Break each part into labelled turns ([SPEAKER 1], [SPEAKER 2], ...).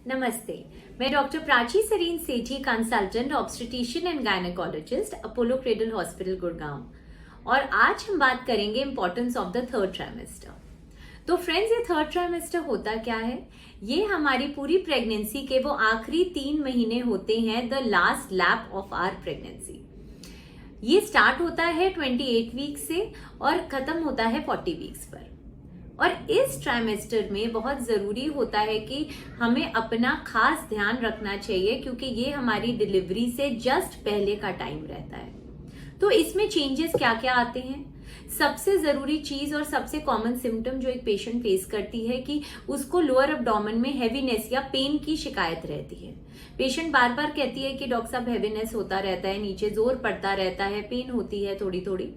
[SPEAKER 1] नमस्ते, मैं doctor Prachi Sareen Sethi, consultant obstetrician and gynaecologist, Apollo Cradle hospital Gurgaon. और आज हम बात करेंगे importance of the third trimester. तो फ्रेंड्स, ये थर्ड ट्राइमेस्टर होता क्या है? ये हमारी पूरी प्रेगनेंसी के वो आखिरी 3 महीने होते हैं, the last lap of our pregnancy. ये स्टार्ट होता है 28 वीक्स से और खत्म होता है 40 वीक्स पर। और इस ट्राइमेस्टर में बहुत ज़रूरी होता है कि हमें अपना खास ध्यान रखना चाहिए, क्योंकि ये हमारी डिलीवरी से जस्ट पहले का टाइम रहता है। तो इसमें चेंजेस क्या क्या आते हैं? सबसे ज़रूरी चीज़ और सबसे कॉमन सिम्टम जो एक पेशेंट फेस करती है कि उसको लोअर एब्डोमेन में हैवीनेस या पेन की शिकायत रहती है। पेशेंट बार बार कहती है कि डॉक्टर साहब हैवीनेस होता रहता है, नीचे जोर पड़ता रहता है, पेन होती है थोड़ी थोड़ी,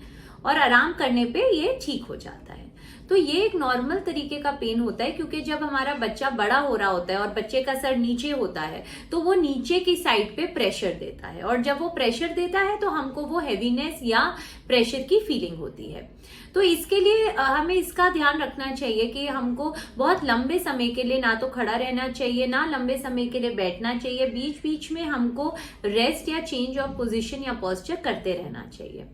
[SPEAKER 1] और आराम करने पे ये ठीक हो जाता है। तो ये एक नॉर्मल तरीके का पेन होता है, क्योंकि जब हमारा बच्चा बड़ा हो रहा होता है और बच्चे का सर नीचे होता है तो वो नीचे की साइड पे प्रेशर देता है, और जब वो प्रेशर देता है तो हमको वो हैवीनेस या प्रेशर की फीलिंग होती है। तो इसके लिए हमें इसका ध्यान रखना चाहिए कि हमको बहुत लंबे समय के लिए ना तो खड़ा रहना चाहिए, ना लंबे समय के लिए बैठना चाहिए। बीच बीच में हमको रेस्ट या चेंज ऑफ पोजीशन या पोस्चर करते रहना चाहिए।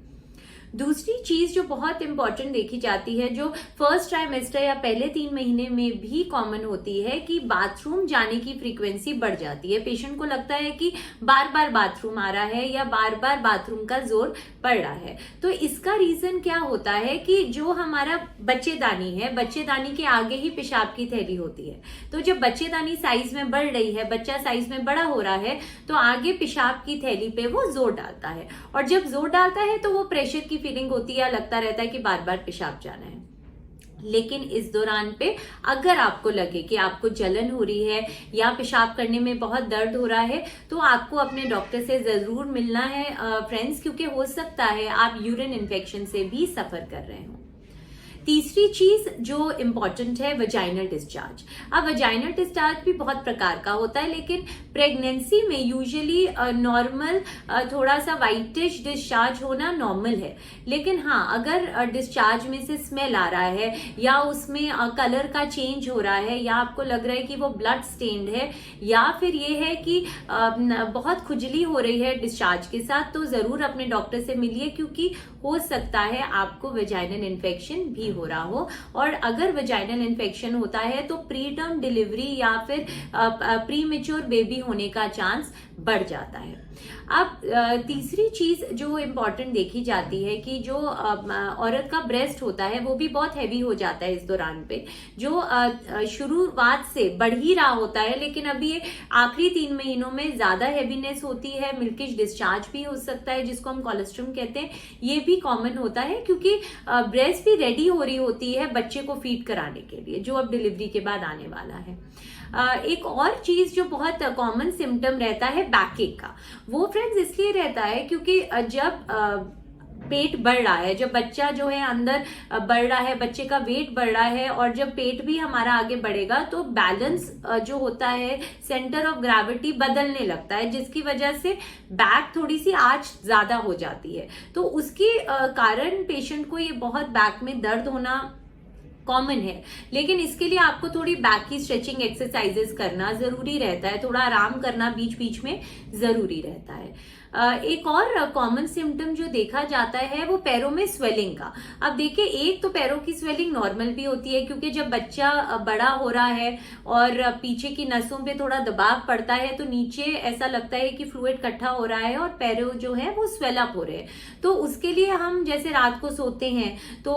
[SPEAKER 1] दूसरी चीज जो बहुत इंपॉर्टेंट देखी जाती है, जो फर्स्ट ट्राइमेस्टर या पहले 3 महीने में भी कॉमन होती है, कि बाथरूम जाने की फ्रीक्वेंसी बढ़ जाती है। पेशेंट को लगता है कि बार बार बाथरूम आ रहा है या बार बार बाथरूम का जोर पड़ रहा है। तो इसका रीजन क्या होता है कि जो हमारा बच्चेदानी है, बच्चेदानी के आगे ही पेशाब की थैली होती है। तो जब बच्चेदानी साइज में बढ़ रही है, बच्चा साइज में बड़ा हो रहा है, तो आगे पेशाब की थैली पे वो जोर डालता है, और जब जोर डालता है तो वो प्रेशर की फीलिंग होती है, लगता रहता है कि बार बार पेशाब जाना है। लेकिन इस दौरान पे अगर आपको लगे कि आपको जलन हो रही है या पेशाब करने में बहुत दर्द हो रहा है, तो आपको अपने डॉक्टर से जरूर मिलना है फ्रेंड्स, क्योंकि हो सकता है आप यूरिन इन्फेक्शन से भी सफर कर रहे हो। तीसरी चीज जो इम्पॉर्टेंट है, वजाइनल डिस्चार्ज। अब वजाइनल डिस्चार्ज भी बहुत प्रकार का होता है, लेकिन प्रेगनेंसी में यूजुअली नॉर्मल थोड़ा सा वाइटिश डिस्चार्ज होना नॉर्मल है। लेकिन हाँ, अगर डिस्चार्ज में से स्मेल आ रहा है या उसमें कलर का चेंज हो रहा है, या आपको लग रहा है कि वो ब्लड स्टेन्ड है, या फिर ये है कि बहुत खुजली हो रही है डिस्चार्ज के साथ, तो जरूर अपने डॉक्टर से मिलिए, क्योंकि हो सकता है आपको वजाइनल इन्फेक्शन भी हो रहा हो। और अगर वजाइनल इन्फेक्शन होता है तो प्री टर्म डिलीवरी या फिर प्री मेच्योर बेबी होने का चांस बढ़ जाता है। अब तीसरी चीज जो इम्पोर्टेंट देखी जाती है कि जो औरत का ब्रेस्ट होता है वो भी बहुत हैवी हो जाता है इस दौरान पे, जो शुरुआत से बढ़ ही रहा होता है, लेकिन अभी ये आखिरी 3 महीनों में ज्यादा हैवीनेस होती है। मिल्किश डिस्चार्ज भी हो सकता है, जिसको हम कोलेस्ट्रम कहते हैं, ये भी कॉमन होता है, क्योंकि ब्रेस्ट भी रेडी हो रही होती है बच्चे को फीड कराने के लिए, जो अब डिलीवरी के बाद आने वाला है। एक और चीज जो बहुत कॉमन सिम्टम रहता है बैकएक का, वो फ्रेंड्स इसलिए रहता है क्योंकि जब पेट बढ़ रहा है, जब बच्चा जो है अंदर बढ़ रहा है, बच्चे का वेट बढ़ रहा है, और जब पेट भी हमारा आगे बढ़ेगा तो बैलेंस जो होता है, सेंटर ऑफ ग्रेविटी बदलने लगता है, जिसकी वजह से बैक थोड़ी सी आंच ज्यादा हो जाती है। तो उसके कारण पेशेंट को ये बहुत बैक में दर्द होना कॉमन है। लेकिन इसके लिए आपको थोड़ी बैक की स्ट्रेचिंग एक्सरसाइजेस करना जरूरी रहता है, थोड़ा आराम करना बीच बीच में जरूरी रहता है। एक और कॉमन सिम्टम जो देखा जाता है वो पैरों में स्वेलिंग का। अब देखिए, एक तो पैरों की स्वेलिंग नॉर्मल भी होती है, क्योंकि जब बच्चा बड़ा हो रहा है और पीछे की नसों पे थोड़ा दबाव पड़ता है तो नीचे ऐसा लगता है कि फ्लूइड इकट्ठा हो रहा है और पैरों जो है वो स्वेल अप हो रहे हैं। तो उसके लिए हम जैसे रात को सोते हैं तो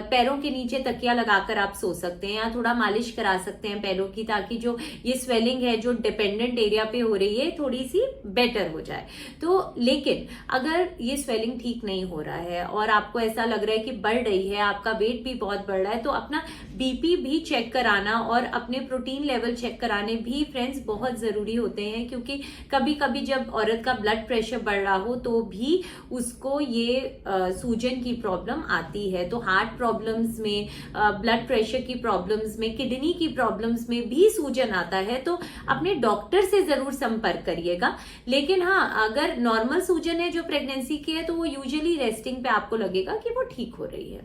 [SPEAKER 1] पैरों के नीचे तकिया लगाकर आप सो सकते हैं, या थोड़ा मालिश करा सकते हैं पैरों की, ताकि जो ये स्वेलिंग है जो डिपेंडेंट एरिया पे हो रही है थोड़ी सी बेटर हो जाए। तो लेकिन अगर ये स्वेलिंग ठीक नहीं हो रहा है और आपको ऐसा लग रहा है कि बढ़ रही है, आपका वेट भी बहुत बढ़ रहा है, तो अपना बीपी भी चेक कराना और अपने प्रोटीन लेवल चेक कराने भी फ्रेंड्स बहुत जरूरी होते हैं, क्योंकि कभी कभी जब औरत का ब्लड प्रेशर बढ़ रहा हो तो भी उसको ये सूजन की प्रॉब्लम आती है। तो हार्ट प्रॉब्लम्स में, ब्लड प्रेशर की प्रॉब्लम्स में, किडनी की प्रॉब्लम्स में भी सूजन आता है, तो अपने डॉक्टर से जरूर संपर्क करिएगा। लेकिन हाँ, अगर नॉर्मल सूजन है जो प्रेगनेंसी की है, तो वो यूजुअली रेस्टिंग पे आपको लगेगा कि वो ठीक हो रही है।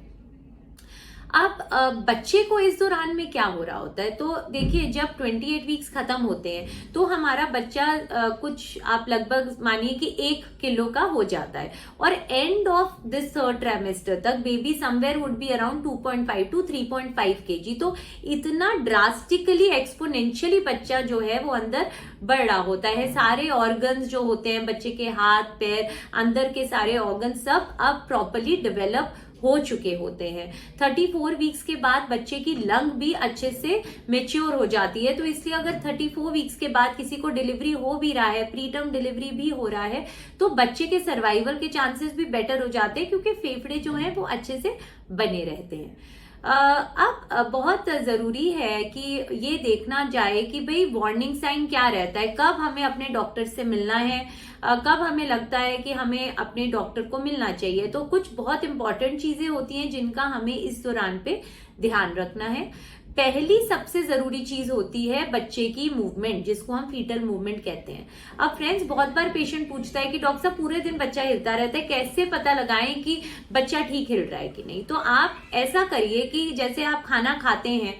[SPEAKER 1] अब बच्चे को इस दौरान में क्या हो रहा होता है, तो देखिए जब 28 वीक्स खत्म होते हैं तो हमारा बच्चा कुछ आप लगभग मानिए कि 1 किलो का हो जाता है, और end of this third trimester तक baby somewhere would be around 2.5 to 3.5 kg। तो इतना ड्रास्टिकली एक्सपोनेंशियली बच्चा जो है वो अंदर बढ़ रहा होता है। सारे ऑर्गन्स जो होते हैं बच्चे के, हाथ पैर, अंदर के सारे ऑर्गन सब अब प्रॉपरली डेवलप हो चुके होते हैं। 34 वीक्स के बाद बच्चे की लंग भी अच्छे से मेच्योर हो जाती है। तो इसलिए अगर 34 वीक्स के बाद किसी को डिलीवरी हो भी रहा है, प्री टर्म डिलीवरी भी हो रहा है, तो बच्चे के सर्वाइवल के चांसेस भी बेटर हो जाते हैं, क्योंकि फेफड़े जो हैं वो अच्छे से बने रहते हैं। अब बहुत जरूरी है कि ये देखना जाए कि भाई वार्निंग साइन क्या रहता है, कब हमें अपने डॉक्टर से मिलना है, कब हमें लगता है कि हमें अपने डॉक्टर को मिलना चाहिए। तो कुछ बहुत इंपॉर्टेंट चीजें होती हैं जिनका हमें इस दौरान पे ध्यान रखना है। पहली सबसे जरूरी चीज होती है बच्चे की मूवमेंट, जिसको हम फीटल मूवमेंट कहते हैं। अब फ्रेंड्स, बहुत बार पेशेंट पूछता है कि डॉक्टर साहब पूरे दिन बच्चा हिलता रहता है, कैसे पता लगाएं कि बच्चा ठीक हिल रहा है कि नहीं। तो आप ऐसा करिए कि जैसे आप खाना खाते हैं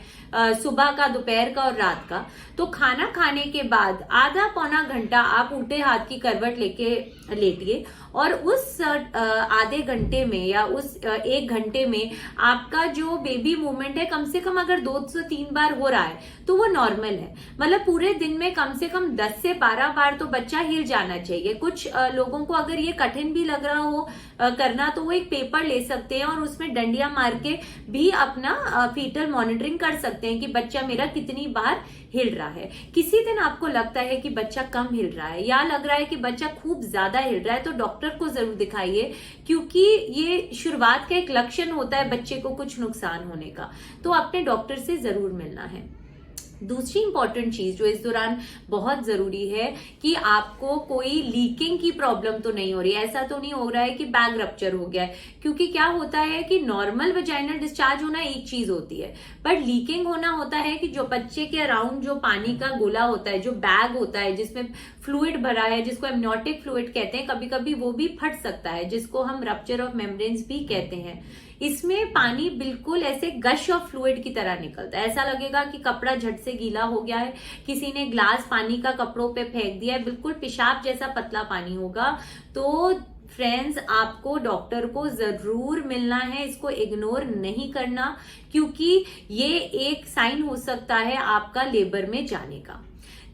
[SPEAKER 1] सुबह का, दोपहर का और रात का, तो खाना खाने के बाद आधा पौना घंटा आप उल्टे हाथ की करवट लेके लेटिए, और उस आधे घंटे में या उस 1 घंटे में आपका जो बेबी मूवमेंट है कम से कम अगर 2 से 3 बार हो रहा है तो वो नॉर्मल है। मतलब पूरे दिन में कम से कम 10 से 12 बार तो बच्चा हिल जाना चाहिए। कुछ लोगों को अगर ये कठिन भी लग रहा हो करना, तो वो एक पेपर ले सकते हैं और उसमें डंडियां मार के भी अपना फीटल मॉनिटरिंग कर सकते हैं कि बच्चा मेरा कितनी बार हिल रहा है। किसी दिन आपको लगता है कि बच्चा कम हिल रहा है या लग रहा है कि बच्चा खूब ज्यादा हिल रहा है, तो डॉक्टर को जरूर दिखाइए, क्योंकि ये शुरुआत का एक लक्षण होता है बच्चे को कुछ नुकसान होने का। तो अपने डॉक्टर से जरूर मिलना है। दूसरी इंपॉर्टेंट चीज जो इस दौरान बहुत जरूरी है कि आपको कोई लीकिंग की प्रॉब्लम तो नहीं हो रही है। ऐसा तो नहीं हो रहा है कि बैग रप्चर हो गया है, क्योंकि क्या होता है कि नॉर्मल वजाइनल डिस्चार्ज होना एक चीज होती है, बट लीकिंग होना होता है कि जो बच्चे के अराउंड जो पानी का गोला होता है, जो बैग होता है जिसमें फ्लूइड भरा है, जिसको एमनियोटिक फ्लूइड कहते हैं, कभी कभी वो भी फट सकता है, जिसको हम रप्चर ऑफ मेम्ब्रेन्स भी कहते हैं। इसमें पानी बिल्कुल ऐसे गश ऑफ फ्लूइड की तरह निकलता है, ऐसा लगेगा कि कपड़ा झट से गीला हो गया है, किसी ने ग्लास पानी का कपड़ों पे फेंक दिया है, बिल्कुल पेशाब जैसा पतला पानी होगा। तो फ्रेंड्स, आपको डॉक्टर को जरूर मिलना है, इसको इग्नोर नहीं करना, क्योंकि ये एक साइन हो सकता है आपका लेबर में जाने का।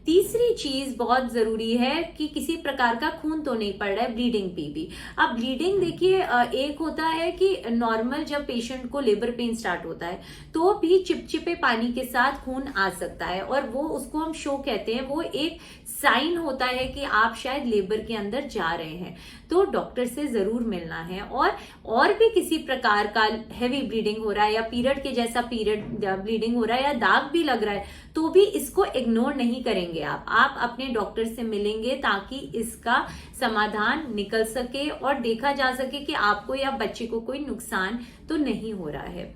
[SPEAKER 1] तीसरी चीज बहुत जरूरी है कि किसी प्रकार का खून तो नहीं पड़ रहा है, ब्लीडिंग पे भी। अब ब्लीडिंग देखिए, एक होता है कि नॉर्मल जब पेशेंट को लेबर पेन स्टार्ट होता है तो भी चिपचिपे पानी के साथ खून आ सकता है, और वो उसको हम शो कहते हैं, वो एक साइन होता है कि आप शायद लेबर के अंदर जा रहे हैं। तो डॉक्टर से जरूर मिलना है। और भी किसी प्रकार का हैवी ब्लीडिंग हो रहा है या पीरियड के जैसा ब्लीडिंग हो रहा है या दाग भी लग रहा है, तो भी इसको इग्नोर नहीं करेंगे आप अपने डॉक्टर से मिलेंगे, ताकि इसका समाधान निकल सके और देखा जा सके कि आपको या बच्चे को कोई नुकसान तो नहीं हो रहा है।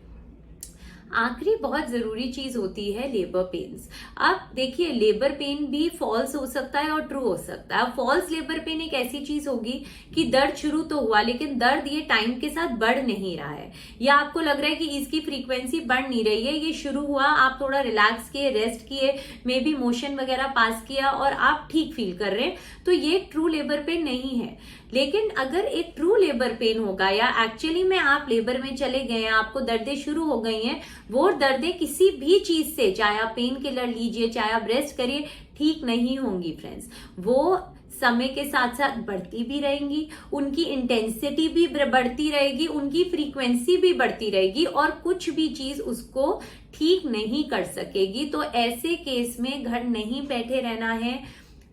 [SPEAKER 1] आखिरी बहुत जरूरी चीज होती है लेबर पेन्स। अब देखिए, लेबर पेन भी फॉल्स हो सकता है और ट्रू हो सकता है। फॉल्स लेबर पेन एक ऐसी चीज होगी कि दर्द शुरू तो हुआ, लेकिन दर्द ये टाइम के साथ बढ़ नहीं रहा है, या आपको लग रहा है कि इसकी फ्रीक्वेंसी बढ़ नहीं रही है। ये शुरू हुआ, आप थोड़ा रिलैक्स किए, रेस्ट किए, मे बी मोशन वगैरह पास किया और आप ठीक फील कर रहे हैं, तो ये ट्रू लेबर पेन नहीं है। लेकिन अगर एक ट्रू लेबर पेन होगा या एक्चुअली में आप लेबर में चले गए हैं, आपको दर्दें शुरू हो गई हैं, वो दर्दें किसी भी चीज से, चाहे आप पेन किलर लीजिए, चाहे आप रेस्ट करिए, ठीक नहीं होंगी फ्रेंड्स। वो समय के साथ साथ बढ़ती भी रहेंगी, उनकी इंटेंसिटी भी बढ़ती रहेगी, उनकी फ्रीक्वेंसी भी बढ़ती रहेगी, और कुछ भी चीज उसको ठीक नहीं कर सकेगी। तो ऐसे केस में घर नहीं बैठे रहना है,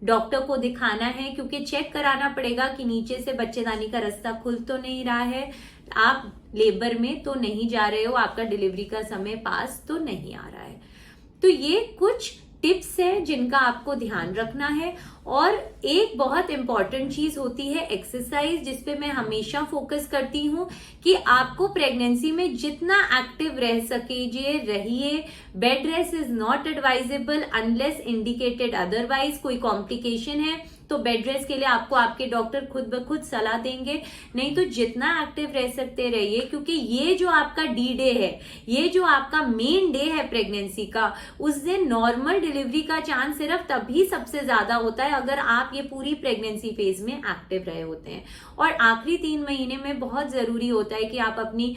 [SPEAKER 1] डॉक्टर को दिखाना है, क्योंकि चेक कराना पड़ेगा कि नीचे से बच्चेदानी का रास्ता खुल तो नहीं रहा है, आप लेबर में तो नहीं जा रहे हो, आपका डिलीवरी का समय पास तो नहीं आ रहा है। तो ये कुछ टिप्स हैं जिनका आपको ध्यान रखना है। और एक बहुत इंपॉर्टेंट चीज होती है एक्सरसाइज, जिसपे मैं हमेशा फोकस करती हूँ कि आपको प्रेगनेंसी में जितना एक्टिव रह सकीजिए रहिए। Bed rest is not advisable unless indicated otherwise. कोई कॉम्प्लिकेशन है तो बेड रेस्ट के लिए आपको आपके डॉक्टर खुद ब खुद सलाह देंगे, नहीं तो जितना एक्टिव रह सकते रहिए, क्योंकि ये जो आपका डी डे है, ये जो आपका मेन डे है प्रेगनेंसी का, उस दिन नॉर्मल डिलीवरी का चांस सिर्फ तभी सबसे ज्यादा होता है अगर आप ये पूरी प्रेगनेंसी फेज में एक्टिव रहे होते हैं। और आखिरी 3 महीने में बहुत जरूरी होता है कि आप अपनी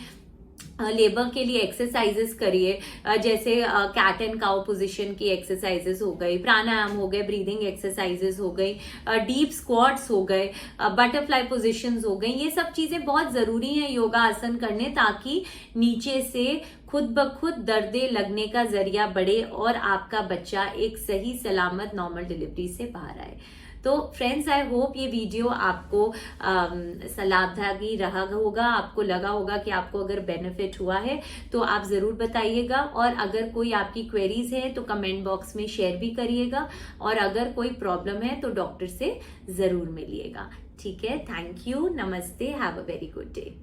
[SPEAKER 1] लेबर के लिए एक्सरसाइजेस करिए, जैसे कैट एंड काउ पोजीशन की एक्सरसाइजेस हो गई, प्राणायाम हो गए, ब्रीदिंग एक्सरसाइजेस हो गई, डीप स्क्वाट्स हो गए, बटरफ्लाई पोजीशंस हो गई। ये सब चीजें बहुत जरूरी हैं योगा आसन करने, ताकि नीचे से खुद ब खुद दर्दे लगने का जरिया बढ़े और आपका बच्चा एक सही सलामत नॉर्मल डिलीवरी से बाहर आए। तो फ्रेंड्स, आई होप ये वीडियो आपको लाभदायी रहा होगा, आपको लगा होगा कि आपको अगर बेनिफिट हुआ है तो आप जरूर बताइएगा। और अगर कोई आपकी क्वेरीज है तो कमेंट बॉक्स में शेयर भी करिएगा, और अगर कोई प्रॉब्लम है तो डॉक्टर से जरूर मिलिएगा। ठीक है, थैंक यू, नमस्ते, have a very good day.